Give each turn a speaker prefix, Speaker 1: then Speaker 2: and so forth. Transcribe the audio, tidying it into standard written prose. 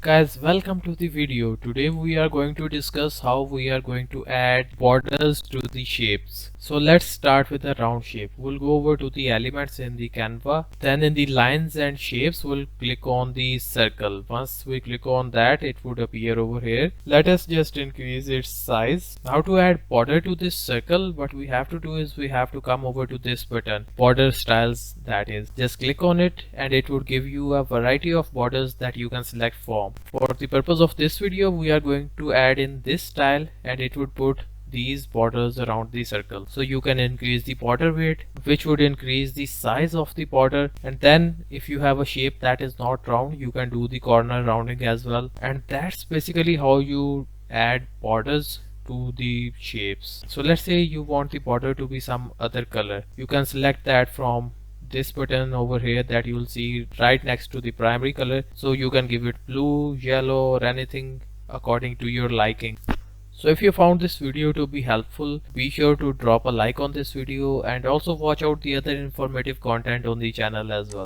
Speaker 1: Guys, welcome to the video. Today we are going to discuss how we are going to add borders to the shapes. So let's start with the round shape. We'll go over to the elements in the Canva. Then in the lines and shapes, we'll click on the circle. Once we click on that, it would appear over here. Let us just increase its size. Now to add border to this circle, what we have to do is we have to come over to this button, border styles, that is. Just click on it and it would give you a variety of borders that you can select from. For the purpose of this video, we are going to add in this style and it would put these borders around the circle. So you can increase the border weight, which would increase the size of the border, and then if you have a shape that is not round, you can do the corner rounding as well. And that's basically how you add borders to the shapes. So let's say you want the border to be some other color. You can select that from this button over here that you will see right next to the primary color. So you can give it blue, yellow, or anything according to your liking. So if you found this video to be helpful, be sure to drop a like on this video and also watch out the other informative content on the channel as well.